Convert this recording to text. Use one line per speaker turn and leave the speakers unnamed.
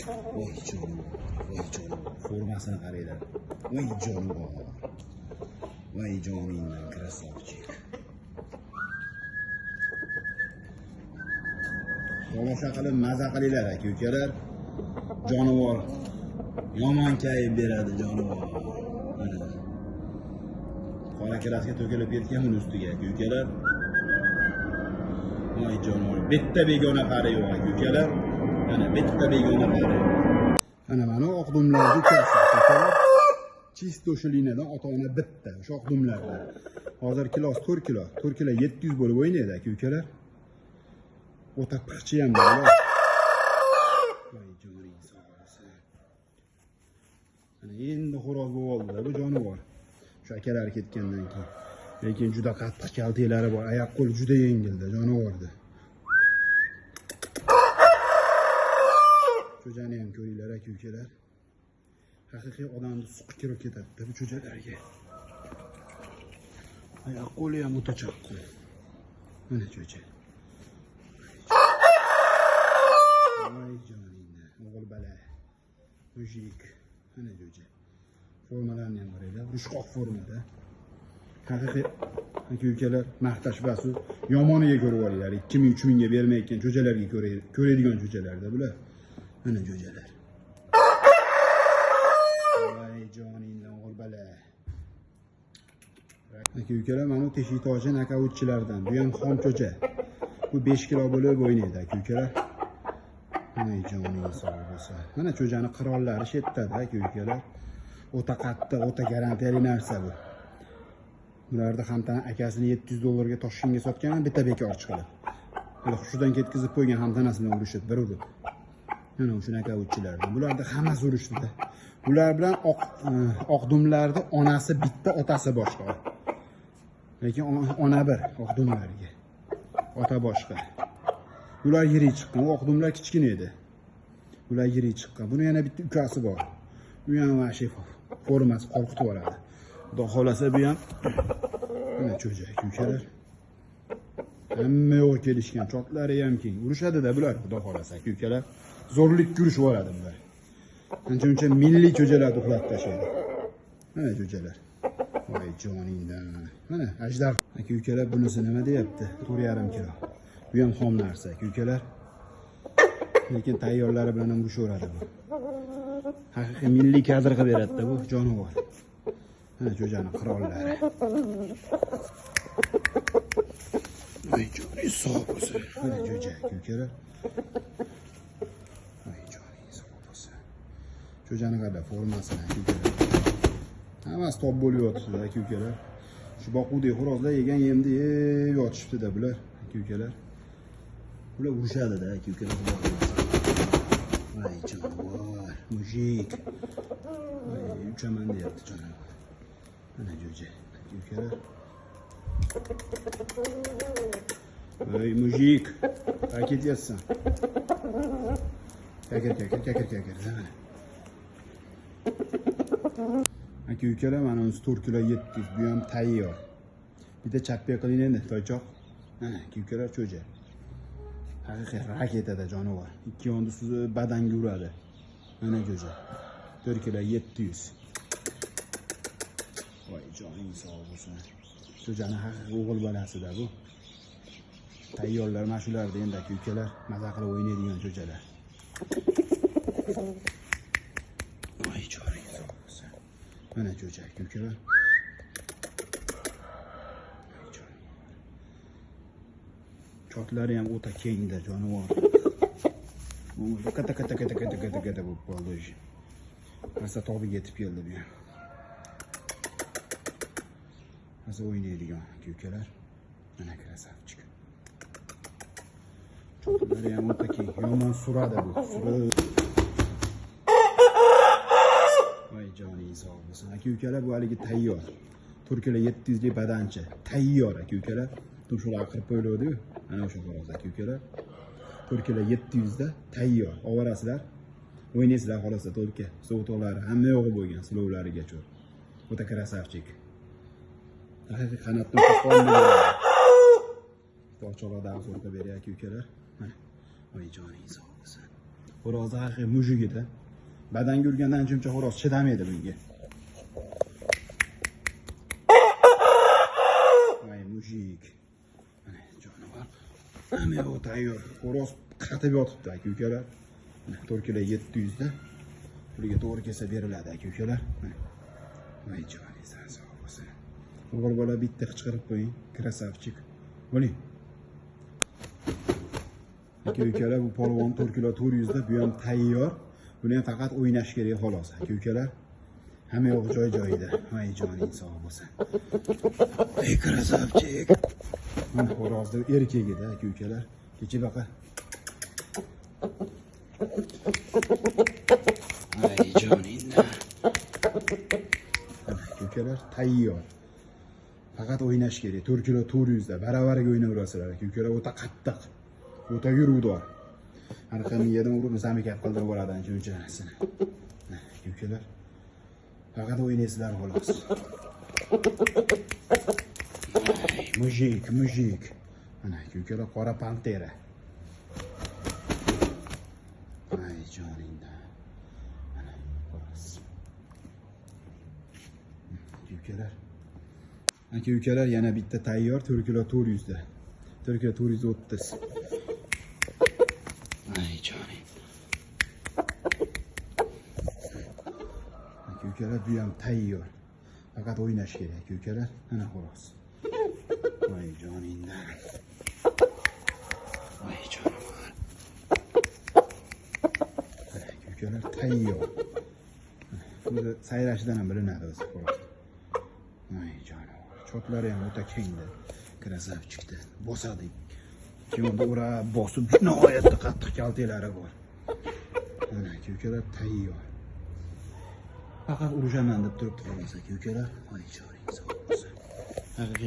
Voy canım. Voy canım. Formasını qaranglar. Voy canım. Voy canimdan krasavchik. Tomosha qilib maza qilinglar aka-ukalar. Jonivor yomon kayf beradi jonivor. Qora krasga to'kilib ketgan buni ustiga aka-ukalar. Voy jonivor, bitta begona qari yo'q aka-ukalar. Mana bitta begona qari. Mana oqdumlarni ukasi aka-ukalar. Chisto shlinadan ota-ona bitta. O'sha oqdumlardan. Hozir kilosi 4 kilo. 4 kilo 700 bo'lib o'ynaydi aka-ukalar. O'ta piqchi ham bor. Voy joning sog'asi. Mana endi xo'roz bo'ldi bu jonivor. Shu akalar ketgandan keyin. Lekin juda qattiq kaltaklari bor. Oyoq qo'l juda yengildi jonivordi. Cho'jani ham ko'ringlar aka-ukalar. Haqiqiy odamni suqib kirib ketadi bu cho'jalarga. Oyoq qo'li ham o'ta chaqqon. Mana cho'ja. Voy joningda, o'g'il bala. Mujik. Mana jo'ja. Formalarni ham qaranglar, urushqoq formada. Haqiqiy aka-ukalar maqtash basu yomoniga ko'rib olinglar. 2000-3000 ga bermayotgan jo'jalarga ko'radigan jo'jalarda bular. Mana jo'jalar. Voy joningdan o'g'il bala. Aka-ukalar mana teshik toji nakautchilardan. Bu ham xom cho'ja. Bu 5 kilo bo'lib o'ynaydi aka-ukalar. Voy joning sog' bo'lsa. Mana cho'jani qirollari shettada aka-ukalar. O'ta qattiq, o'ta garantiyali narsa bu. Bularda hamtana akasini $700 ga Toshkentga sotgan, bitta bekor chiqadi. Hali hushidan ketkizib qo'ygan hamtanasi bilan urushib, bir urib. Mana shunaqa uchchilardan. Bularda hammasi urushdi. Bular bilan oqdumlarning onasi bitta, otasi boshqa. Lekin ona bir oqdumlarga. Ota boshqa. Bular yirik chiqqan, oqdumlar kichkina edi. Bular yirik chiqqan. Buni yana bitta ukasi bor. Bu ham vashif formasi qo'rqitib oladi. Xudo xolasa bu ham mana cho'ja aka-ukalar. Hamma yo'q kelishgan, chotlari ham keng. Urushadi-da bular, xudo xolasa aka-ukalar. Zo'rlik yurishib oladi bular. Ancha-uncha milliy cho'jalar uxlatib tashlaydi. Mana cho'jalar. Voy joningdan. Mana ajdar aka-ukalar bunisi nima deyapti? 4,5 kilo. Bu ham xom narsa aka-ukalar. Lekin tayyorlari bilan ham urushaveradi bu. Haqiqiy milliy kadr qilib beradi bu jonivor. Mana jo'jani qirollari. Voy joning sog' bo'lsin. Mana jo'ja aka-ukalar. Voy joning sog' bo'lsin. Jo'jani qara formasini aka-ukalar. Hammasi top bo'lib yotibdi aka-ukalar. Shu boquvdek xo'rozlar yegan yemni yeb yotishibdi-da bular aka-ukalar. Bular urushadi-da aka-ukalar. Voy jonivor, mujik. Voy uchaman deyapti jonivor. Mana jo'ja aka-ukalar. Voy mujik, paket yatsan. Kakir. Mana. Aka-ukalar mana 4 kilo 700, bu ham tayyor. Bitta chapga qiling endi, toychoq. Mana aka-ukalar cho'ja. Haqiqiy raketada jonivor. 2 yondi suzib badanga uradi. Mana jo'ja. 4 kilo 700. Voy joning sog' bo'lsin. Jo'jani haqiqiy o'g'il bolasida bu. Tayyorlar mana shularda endi aka-ukalar maza qilib o'ynaydigan jo'jalar. Voy joning sog' bo'lsin. Mana jo'ja aka-ukalar. Chotlari ham o'ta kengda jonivor. Bu kata bo'lib qoldi. Masa tobiga yetib keldi bu. Masa o'ynaydigan aka-ukalar. Mana krasavchik. Chotlari ham o'ta keng. Yomon suradi bu. Voy joning sog' bo'lsin. Aka-ukalar bu haligi tayyor. 4 kilo 700 lik badancha. Tayyor aka-ukalar. Tumshular qirib qo'yiladi-ku. Ana o'sha xo'roz aka-ukalar. 4 kilo 700 da tayyor. Ovorasizlar. O'ynaysizlar xolasa to'lka. Sovutoqlari hamma yo'g'i bo'lgan silovlarigacha. O'ta krasavchik. Haqiqiy qanotdan qolmaydi. To'choqlarda afurga beryapti aka-ukalar. Mana. Voy joning sog' bo'lsin. Xo'rozni haqiqiy mujigida. Badanga urgandan ancha xo'roz chidamaydi bunga. Voy mujik. Mana jonivor. Hamma yo'q tayyor. Xo'roz qatib yotibdi aka-ukalar. 4 kilo 700 da. Pulga to'g'ri kelsa beriladi aka-ukalar. Voy joningiz sog' bo'lsin. O'g'il bola bitta qichqirib qo'ying. Krasavchik. Bo'ling. Aka-ukalar bu polvon 4 kilo 400 da, bu ham tayyor. Buni ham faqat o'ynash kerak xolos aka-ukalar. Hamma yo'q joy-joyida. Voy joningiz sog' bo'lsin. Ey krasavchik. Mana xo'rozni erkagida aka-ukalar. Kecha baqa. Ay joningda. Aka-ukalar tayyor. Faqat o'ynash kerak. 4 kilo 400 da baravariga o'ynayverasizlar aka-ukalar. O'ta qattiq. O'ta yuruvdor. Anaqa miyadan urib zamikab qildirib yuboradi ancha-unchanasini. Aka-ukalar. Faqat o'ynaysizlar xolos. Mujik. Mana aka-ukalar qora pantera. Ay joningda. Mana xolos. Aka-ukalar yana bitta tayyor 4 kilo 400 da. 4 kilo 430. Ay joning. Aka-ukalar bu ham tayyor. Faqat o'ynash kerak aka-ukalar. Mana xolos. Voy joningda. Voy jonivor. Aka-ukalar tayyor. Buni sayrashidan ham bilinadi o'zi xolos. Voy jonivor. Chotlari ham o'ta kengda. Krasavchikda. Bosadi. Kimda urab bosib nihoyatda qattiq kaltelari bor. Mana aka-ukalar tayyor. Faqat urushaman deb turibdi xolos aka-ukalar. Voy joningiz sog' bo'lsin. Haqiqiy